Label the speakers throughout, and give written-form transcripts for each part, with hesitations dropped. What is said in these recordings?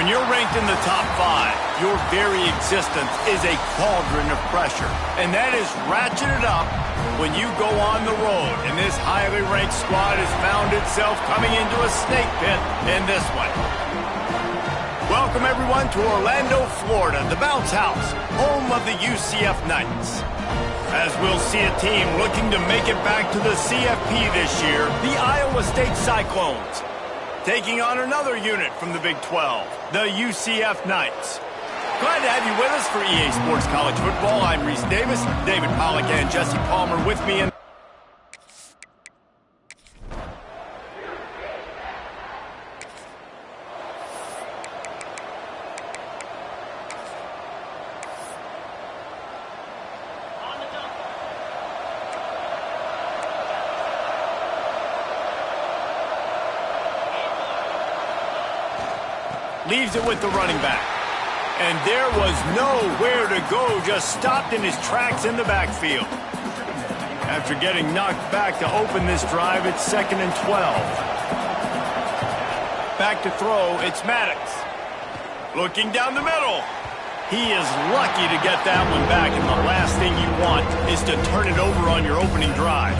Speaker 1: When you're ranked in the top 5, your very existence is a cauldron of pressure. And that is ratcheted up when you go on the road. And this highly ranked squad has found itself coming into a snake pit in this one. Welcome, everyone, to Orlando, Florida, the Bounce House, home of the UCF Knights. As we'll see a team looking to make it back to the CFP this year, the Iowa State Cyclones, taking on another unit from the Big 12, the UCF Knights. Glad to have you with us for EA Sports College Football. I'm Reese Davis, David Pollack and Jesse Palmer with me. Leaves it with the running back. And there was nowhere to go, just stopped in his tracks in the backfield. After getting knocked back to open this drive, it's 2nd and 12. Back to throw, it's Maddox. Looking down the middle. He is lucky to get that one back, and the last thing you want is to turn it over on your opening drive.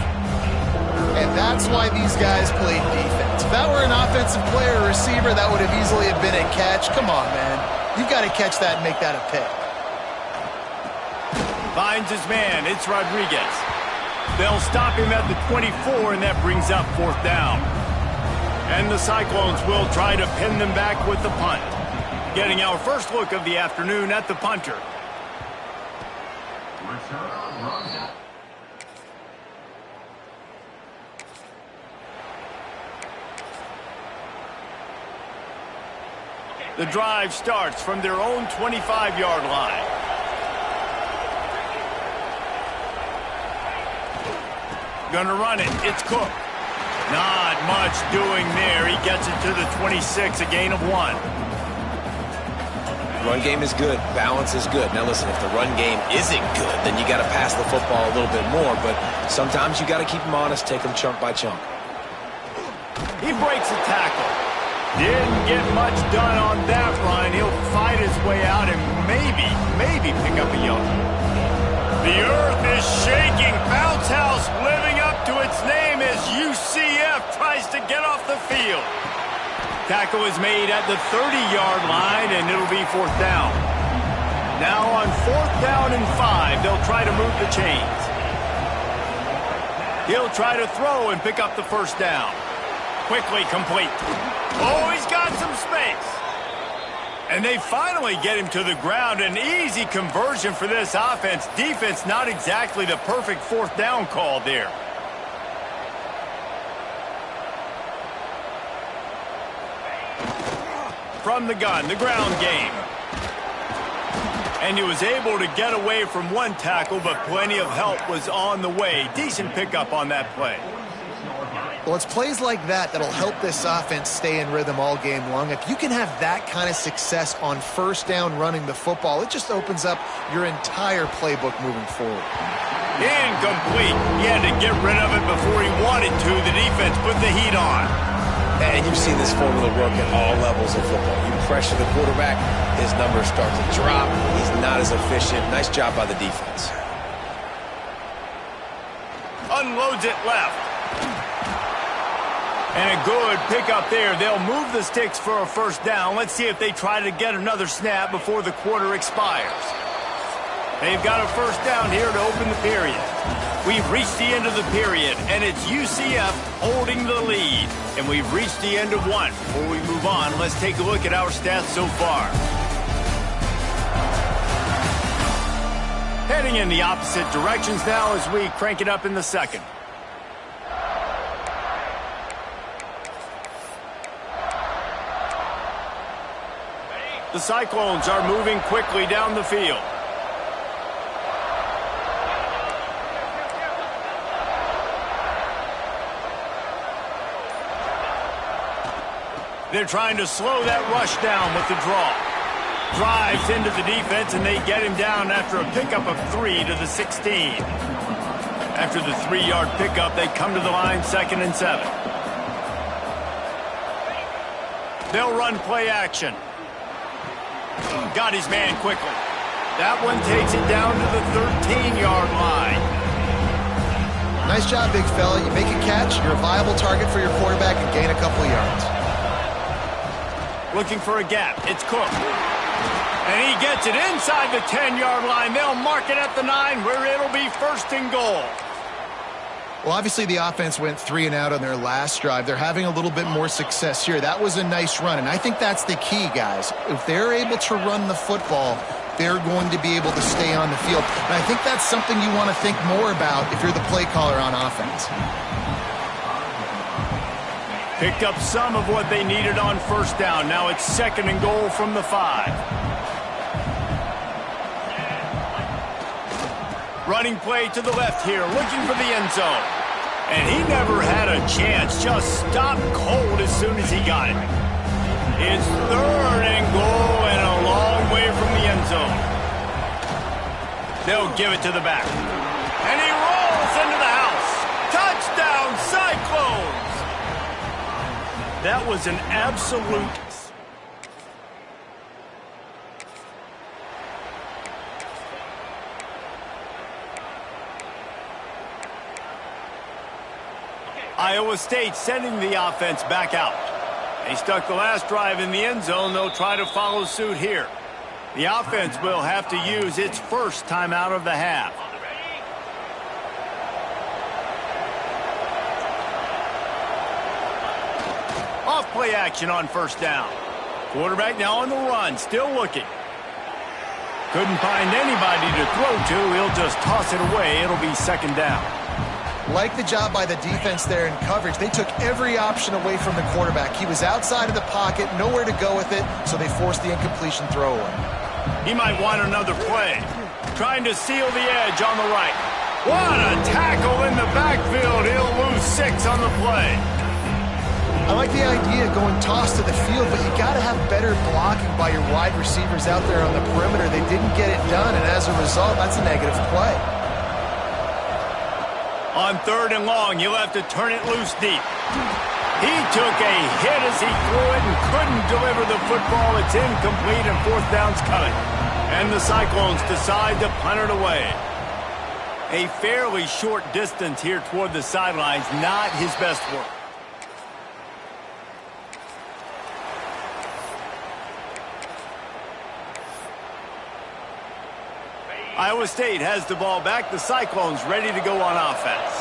Speaker 2: And that's why these guys played defense. If that were an offensive player or receiver, that would have easily been a catch. Come on, man. You've got to catch that and make that a pick.
Speaker 1: Finds his man. It's Rodriguez. They'll stop him at the 24, and that brings up 4th down. And the Cyclones will try to pin them back with the punt. Getting our first look of the afternoon at the punter. The drive starts from their own 25-yard line. Gonna run it. It's Cook. Not much doing there. He gets it to the 26, a gain of 1.
Speaker 3: Run game is good. Balance is good. Now listen, if the run game isn't good, then you got to pass the football a little bit more. But sometimes you got to keep them honest, take them chunk by chunk.
Speaker 1: He breaks a tackle. Didn't get much done on that run. He'll fight his way out and maybe pick up a yard. The earth is shaking. Bounce House living up to its name as UCF tries to get off the field. Tackle is made at the 30-yard line, and it'll be 4th down. Now on 4th down and 5, they'll try to move the chains. He'll try to throw and pick up the 1st down. Quickly complete. Oh, he's got some space. And they finally get him to the ground. An easy conversion for this offense. Defense, not exactly the perfect 4th down call there. From the gun, the ground game. And he was able to get away from one tackle, but plenty of help was on the way. Decent pickup on that play.
Speaker 2: Well, it's plays like that that'll help this offense stay in rhythm all game long. If you can have that kind of success on 1st down running the football, it just opens up your entire playbook moving forward.
Speaker 1: Incomplete. He had to get rid of it before he wanted to. The defense put the heat on.
Speaker 3: And you've seen this formula work at all levels of football. You pressure the quarterback, his numbers start to drop. He's not as efficient. Nice job by the defense.
Speaker 1: Unloads it left. And a good pickup there. They'll move the sticks for a 1st down. Let's see if they try to get another snap before the quarter expires. They've got a 1st down here to open the period. We've reached the end of the period, and it's UCF holding the lead. And we've reached the end of one. Before we move on, let's take a look at our stats so far. Heading in the opposite directions now as we crank it up in the 2nd. The Cyclones are moving quickly down the field. They're trying to slow that rush down with the draw. Drives into the defense, and they get him down after a pickup of 3 to the 16. After the 3-yard pickup, they come to the line 2nd and 7. They'll run play action. Got his man quickly. That one takes it down to the 13-yard line.
Speaker 2: Nice job, big fella. You make a catch, you're a viable target for your quarterback and gain a couple of yards.
Speaker 1: Looking for a gap. It's Cook. And he gets it inside the 10-yard line. They'll mark it at the 9 where it'll be 1st and goal.
Speaker 2: Well, obviously the offense went 3 and out on their last drive. They're having a little bit more success here. That was a nice run, and I think that's the key, guys. If they're able to run the football, they're going to be able to stay on the field. And I think that's something you want to think more about if you're the play caller on offense.
Speaker 1: Picked up some of what they needed on 1st down. Now it's 2nd and goal from the 5. Running play to the left here, looking for the end zone. And he never had a chance, just stopped cold as soon as he got it. It's 3rd and goal and a long way from the end zone. They'll give it to the back. And he rolls into the house. Touchdown, Cyclones! That was an absolute... Iowa State sending the offense back out. They stuck the last drive in the end zone. They'll try to follow suit here. The offense will have to use its 1st timeout of the half. Off play action on 1st down. Quarterback now on the run, still looking. Couldn't find anybody to throw to. He'll just toss it away. It'll be 2nd down.
Speaker 2: Like the job by the defense there in coverage. They took every option away from the quarterback. He was outside of the pocket, nowhere to go with it, so they forced the incompletion throw away.
Speaker 1: He might want another play. Trying to seal the edge on the right. What a tackle in the backfield. He'll lose 6 on the play.
Speaker 2: I like the idea of going toss to the field, but you got to have better blocking by your wide receivers out there on the perimeter. They didn't get it done, and as a result, that's a negative play.
Speaker 1: On 3rd and long, you'll have to turn it loose deep. He took a hit as he threw it and couldn't deliver the football. It's incomplete and 4th down's coming. And the Cyclones decide to punt it away. A fairly short distance here toward the sidelines, not his best work. Iowa State has the ball back. The Cyclones ready to go on offense.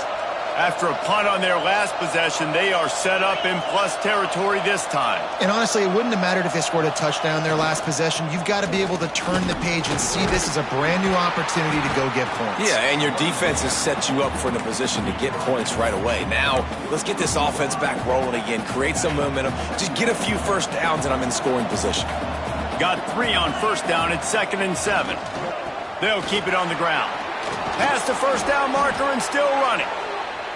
Speaker 1: After a punt on their last possession, they are set up in plus territory this time.
Speaker 2: And honestly, it wouldn't have mattered if they scored a touchdown their last possession. You've got to be able to turn the page and see this as a brand new opportunity to go get points.
Speaker 3: Yeah, and your defense has set you up for the position to get points right away. Now, let's get this offense back rolling again, create some momentum, just get a few 1st downs, and I'm in scoring position.
Speaker 1: Got 3 on 1st down at 2nd and 7. They'll keep it on the ground. Past the 1st down marker and still running.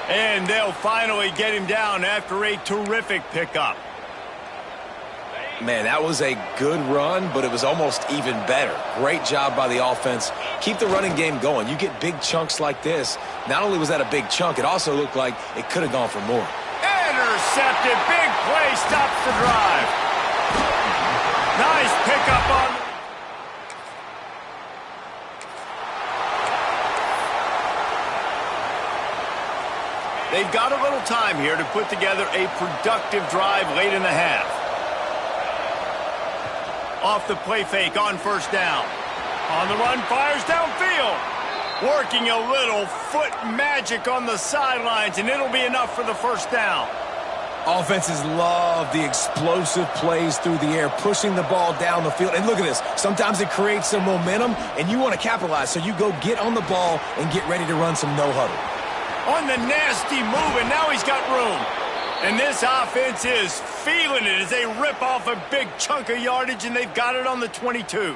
Speaker 1: And they'll finally get him down after a terrific pickup.
Speaker 3: Man, that was a good run, but it was almost even better. Great job by the offense. Keep the running game going. You get big chunks like this. Not only was that a big chunk, it also looked like it could have gone for more.
Speaker 1: Intercepted. Big play stops the drive. Nice pickup on... They've got a little time here to put together a productive drive late in the half. Off the play fake on 1st down. On the run, fires downfield. Working a little foot magic on the sidelines, and it'll be enough for the 1st down.
Speaker 3: Offenses love the explosive plays through the air, pushing the ball down the field. And look at this. Sometimes it creates some momentum, and you want to capitalize. So you go get on the ball and get ready to run some no-huddle.
Speaker 1: On the nasty move, and now he's got room. And this offense is feeling it as they rip off a big chunk of yardage, and they've got it on the 22.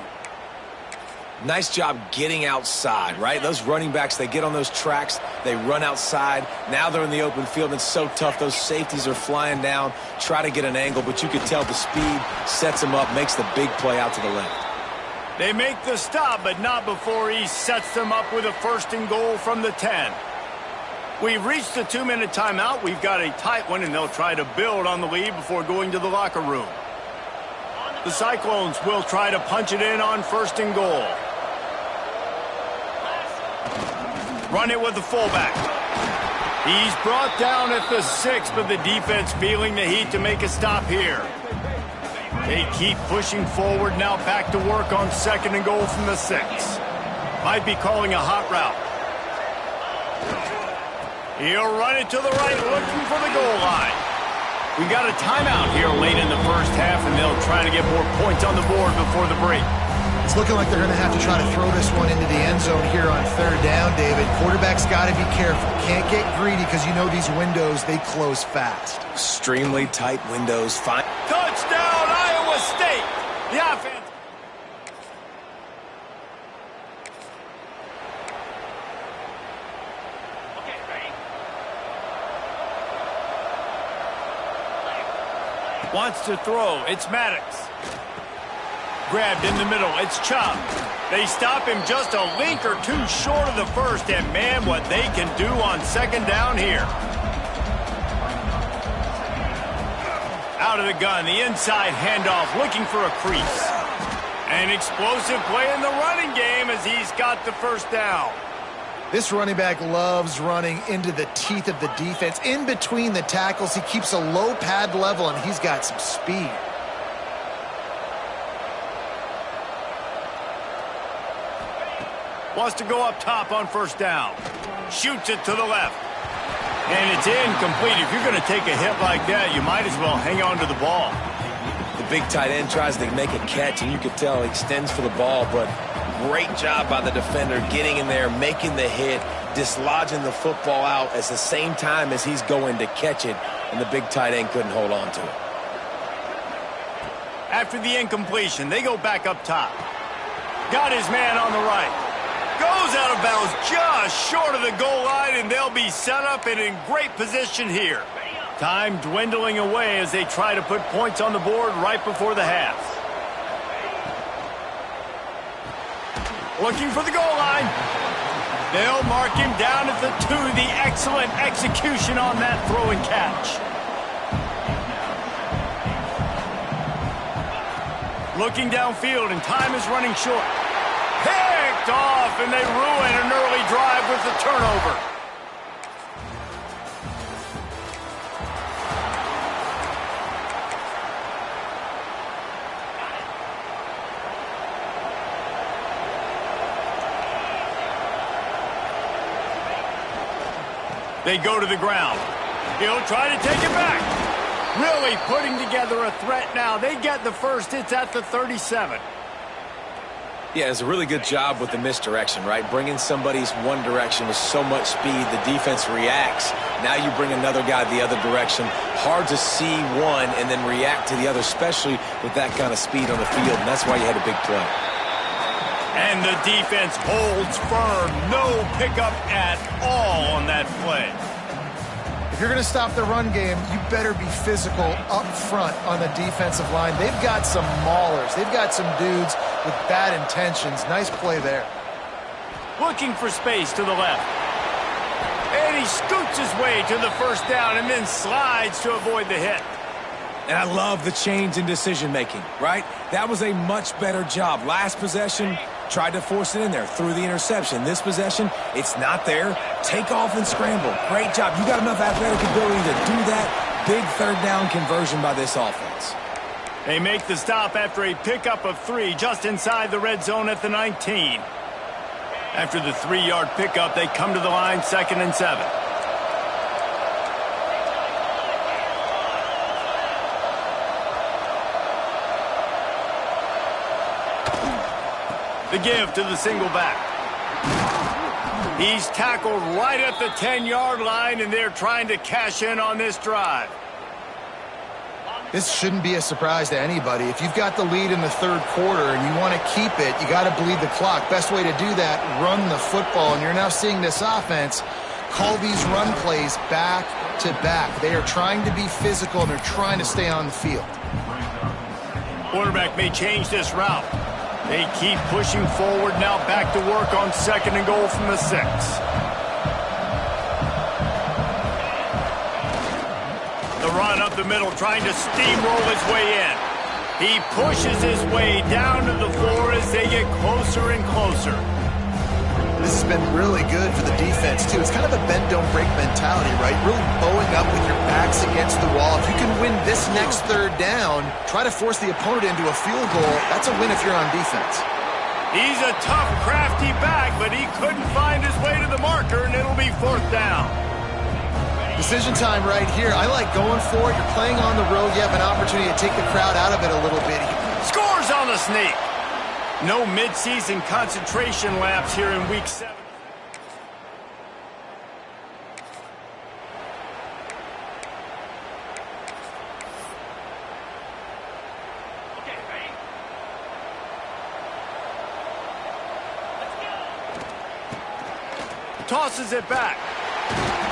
Speaker 3: Nice job getting outside, right? Those running backs, they get on those tracks, they run outside. Now they're in the open field. It's so tough. Those safeties are flying down, try to get an angle, but you can tell the speed sets them up, makes the big play out to the left.
Speaker 1: They make the stop, but not before he sets them up with a 1st and goal from the 10. We've reached the 2-minute timeout. We've got a tight one, and they'll try to build on the lead before going to the locker room. The Cyclones will try to punch it in on 1st and goal. Run it with the fullback. He's brought down at the 6, but the defense feeling the heat to make a stop here. They keep pushing forward, now back to work on 2nd and goal from the 6. Might be calling a hot route. He'll run it to the right, looking for the goal line. We got a timeout here late in the first half, and they'll try to get more points on the board before the break.
Speaker 2: It's looking like they're going to have to try to throw this one into the end zone here on 3rd down, David. Quarterback's got to be careful. Can't get greedy because you know these windows, they close fast.
Speaker 3: Extremely tight windows. Fine.
Speaker 1: Touchdown, Iowa State! The offense. Wants to throw. It's Maddox. Grabbed in the middle. It's Chubb. They stop him just a link or two short of the first, and man, what they can do on 2nd down here. Out of the gun, the inside handoff, looking for a crease. An explosive play in the running game as he's got the 1st down.
Speaker 2: This running back loves running into the teeth of the defense. In between the tackles, he keeps a low pad level, and he's got some speed.
Speaker 1: Wants to go up top on 1st down. Shoots it to the left. And it's incomplete. If you're going to take a hit like that, you might as well hang on to the ball.
Speaker 3: The big tight end tries to make a catch, and you can tell he extends for the ball, but great job by the defender getting in there, making the hit, dislodging the football out at the same time as he's going to catch it, and the big tight end couldn't hold on to it.
Speaker 1: After the incompletion, they go back up top. Got his man on the right. Goes out of bounds just short of the goal line, and they'll be set up and in great position here. Time dwindling away as they try to put points on the board right before the half. Looking for the goal line. They'll mark him down at the 2. The excellent execution on that throw and catch. Looking downfield, and time is running short. Picked off, and they ruin an early drive with the turnover. They go to the ground. He'll try to take it back. Really putting together a threat now. They get the 1st. It's at the 37.
Speaker 3: Yeah, it's a really good job with the misdirection, right? Bringing somebody's one direction with so much speed, the defense reacts. Now you bring another guy the other direction. Hard to see one and then react to the other, especially with that kind of speed on the field, and that's why you had a big play.
Speaker 1: And the defense holds firm. No pickup at all on that play.
Speaker 2: If you're going to stop the run game, you better be physical up front on the defensive line. They've got some maulers. They've got some dudes with bad intentions. Nice play there.
Speaker 1: Looking for space to the left. And he scoots his way to the 1st down and then slides to avoid the hit.
Speaker 3: And I love the change in decision-making, right? That was a much better job. Last possession, tried to force it in there, threw the interception. This possession, it's not there. Take off and scramble. Great job. You got enough athletic ability to do that. Big 3rd down conversion by this offense.
Speaker 1: They make the stop after a pickup of 3 just inside the red zone at the 19. After the 3-yard pickup, they come to the line 2nd and 7. The give to the single back. He's tackled right at the 10-yard line, and they're trying to cash in on this drive.
Speaker 2: This shouldn't be a surprise to anybody. If you've got the lead in the 3rd quarter and you want to keep it, you got to bleed the clock. Best way to do that, run the football. And you're now seeing this offense call these run plays back to back. They are trying to be physical, and they're trying to stay on the field.
Speaker 1: Quarterback may change this route. They keep pushing forward, now back to work on 2nd and goal from the 6. The run up the middle, trying to steamroll his way in. He pushes his way down to the floor as they get closer and closer.
Speaker 2: This has been really good for the defense, too. It's kind of a bend-don't-break mentality, right? Really bowing up with your backs against the wall. If you can win this next third down, try to force the opponent into a field goal. That's a win if you're on defense.
Speaker 1: He's a tough, crafty back, but he couldn't find his way to the marker, and it'll be fourth down.
Speaker 2: Decision time right here. I like going for it. You're playing on the road. You have an opportunity to take the crowd out of it a little bit.
Speaker 1: Scores on the sneak. No midseason concentration laps here in Week 7. Okay, ready? Let's go. Tosses it back.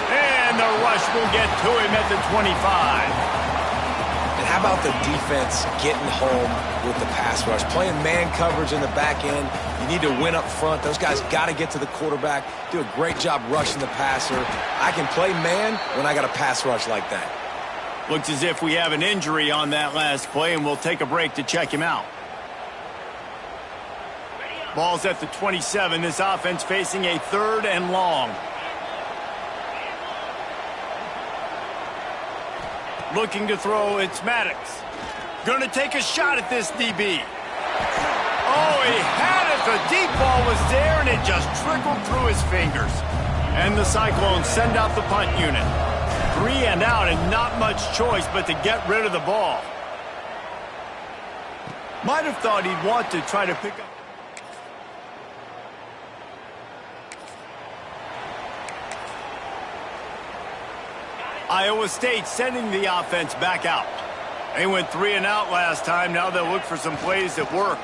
Speaker 1: And the rush will get to him at the 25.
Speaker 3: And how about the defense getting home with the pass rush? Playing man coverage in the back end. You need to win up front. Those guys got to get to the quarterback. Do a great job rushing the passer. I can play man when I got a pass rush like that.
Speaker 1: Looks as if we have an injury on that last play, and we'll take a break to check him out. Ball's at the 27. This offense facing a 3rd and long. Looking to throw, it's Maddox. Going to take a shot at this DB. Oh, he had it. The deep ball was there, and it just trickled through his fingers. And the Cyclones send out the punt unit. 3 and out, and not much choice but to get rid of the ball. Might have thought he'd want to try to pick up. Iowa State sending the offense back out. They went 3 and out last time. Now they'll look for some plays that work.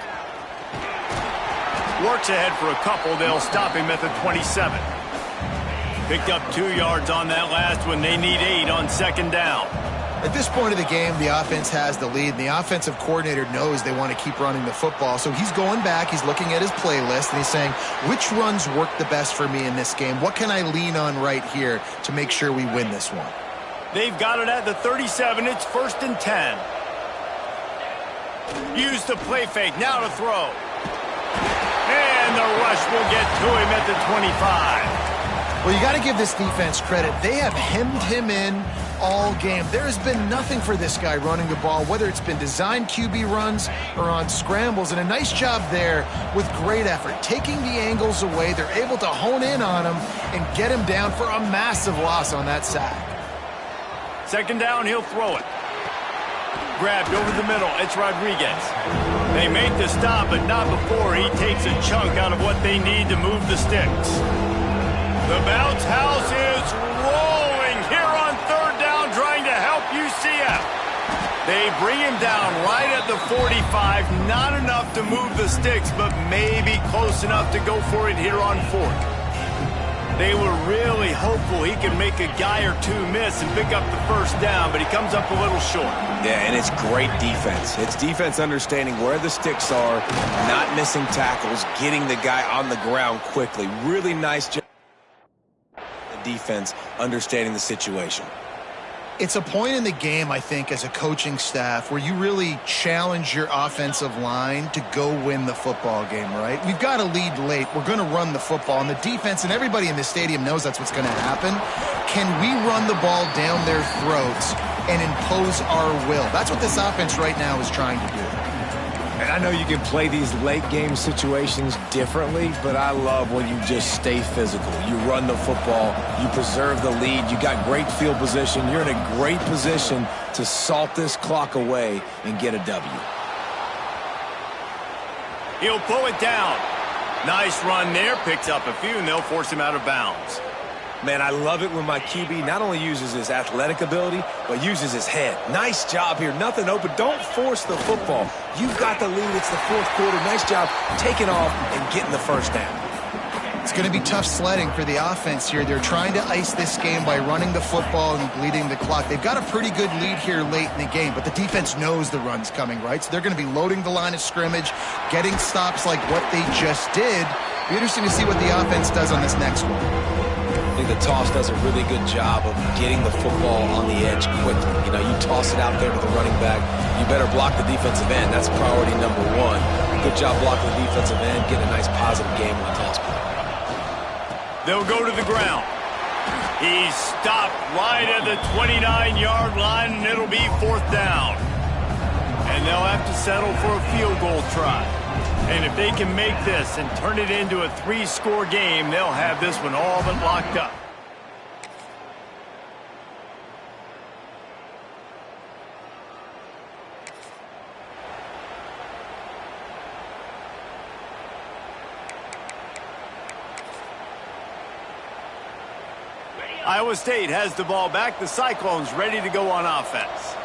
Speaker 1: Works ahead for a couple. They'll stop him at the 27. Picked up 2 yards on that last one. They need 8 on 2nd down.
Speaker 2: At this point of the game, the offense has the lead, and the offensive coordinator knows they want to keep running the football. So he's going back, he's looking at his playlist, and he's saying, which runs work the best for me in this game? What can I lean on right here to make sure we win this one?
Speaker 1: They've got it at the 37. It's 1st and 10. Use the play fake. Now to throw. And the rush will get to him at the 25.
Speaker 2: Well, you got to give this defense credit. They have hemmed him in all game. There has been nothing for this guy running the ball, whether it's been designed QB runs or on scrambles, and a nice job there with great effort. Taking the angles away, they're able to hone in on him and get him down for a massive loss on that sack.
Speaker 1: 2nd down, he'll throw it. Grabbed over the middle, it's Rodriguez. They make the stop, but not before he takes a chunk out of what they need to move the sticks. The bounce house is rolling here on 3rd down, trying to help UCF. They bring him down right at the 45. Not enough to move the sticks, but maybe close enough to go for it here on 4th. They were really hopeful he could make a guy or 2 miss and pick up the 1st down, but he comes up a little short.
Speaker 3: Yeah, and it's great defense. It's defense understanding where the sticks are, not missing tackles, getting the guy on the ground quickly. Really nice job. The defense understanding the situation.
Speaker 2: It's a point in the game, I think, as a coaching staff where you really challenge your offensive line to go win the football game, right? We've got to lead late. We're going to run the football, and the defense and everybody in the stadium knows that's what's going to happen. Can we run the ball down their throats and impose our will? That's what this offense right now is trying to do.
Speaker 3: And I know you can play these late game situations differently, but I love when you just stay physical. You run the football, you preserve the lead, you got great field position, you're in a great position to salt this clock away and get a W.
Speaker 1: He'll pull it down. Nice run there, picks up a few, and they'll force him out of bounds.
Speaker 3: Man, I love it when my QB not only uses his athletic ability, but uses his head. Nice job here. Nothing open. Don't force the football. You've got the lead. It's the 4th quarter. Nice job taking off and getting the 1st down.
Speaker 2: It's going to be tough sledding for the offense here. They're trying to ice this game by running the football and bleeding the clock. They've got a pretty good lead here late in the game, but the defense knows the run's coming, right? So they're going to be loading the line of scrimmage, getting stops like what they just did. Be interesting to see what the offense does on this next one.
Speaker 3: think the toss does a really good job of getting the football on the edge quickly. You know, you toss it out there to the running back, you better block the defensive end. That's priority number one. Good job blocking the defensive end, getting a nice positive game on the toss play.
Speaker 1: They'll go to the ground. He's stopped right at the 29-yard line, and it'll be 4th down. And they'll have to settle for a field goal try. And if they can make this and turn it into a 3-score game, they'll have this one all but locked up. Iowa State has the ball back. The Cyclones ready to go on offense.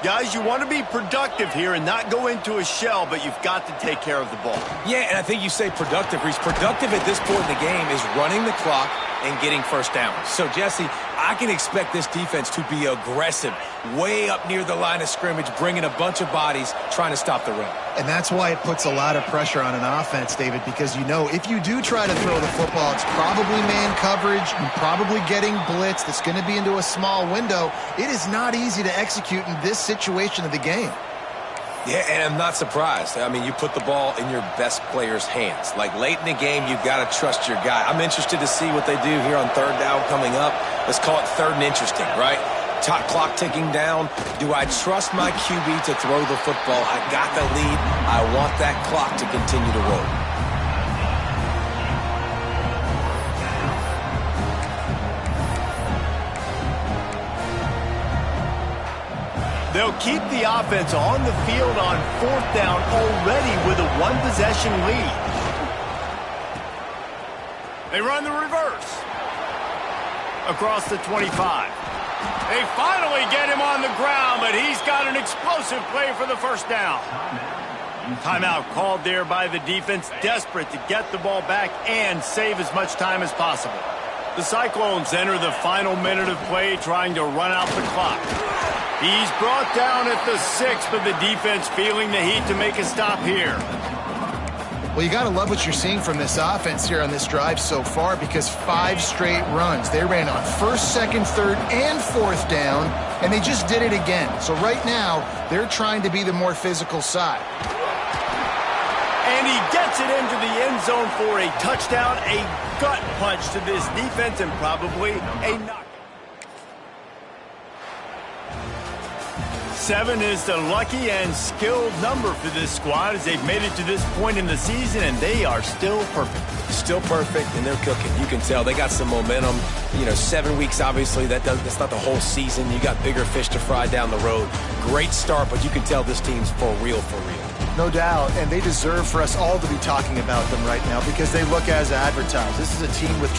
Speaker 1: Guys, you want to be productive here and not go into a shell, but you've got to take care of the ball.
Speaker 3: Yeah, and I think you say productive, Reese. Productive at this point in the game is running the clock and getting first down. So, Jesse, I can expect this defense to be aggressive, way up near the line of scrimmage, bringing a bunch of bodies, trying to stop the run.
Speaker 2: And that's why it puts a lot of pressure on an offense, David, because you know if you do try to throw the football, it's probably man coverage and probably getting blitzed. It's going to be into a small window. It is not easy to execute in this situation of the game.
Speaker 3: Yeah, and I'm not surprised. I mean, you put the ball in your best player's hands. Like, late in the game, you've got to trust your guy. I'm interested to see what they do here on 3rd down coming up. Let's call it 3rd and interesting, right? Top clock ticking down. Do I trust my QB to throw the football? I got the lead. I want that clock to continue to roll.
Speaker 1: They'll keep the offense on the field on 4th down already with a 1-possession lead. They run the reverse. Across the 25. They finally get him on the ground, but he's got an explosive play for the 1st down. Timeout called there by the defense, desperate to get the ball back and save as much time as possible. The Cyclones enter the final minute of play, trying to run out the clock. He's brought down at the 6, but the defense feeling the heat to make a stop here.
Speaker 2: Well, you got to love what you're seeing from this offense here on this drive so far, because 5 straight runs. They ran on 1st, 2nd, 3rd, and 4th down, and they just did it again. So right now, they're trying to be the more physical side.
Speaker 1: And he gets it into the end zone for a touchdown, a gut punch to this defense, and probably a knock. 7 is the lucky and skilled number for this squad as they've made it to this point in the season, and they are still perfect.
Speaker 3: Still perfect, and they're cooking. You can tell they got some momentum. You know, 7 weeks, obviously, that's not the whole season. You got bigger fish to fry down the road. Great start, but you can tell this team's for real, for real.
Speaker 2: No doubt, and they deserve for us all to be talking about them right now because they look as advertised. This is a team with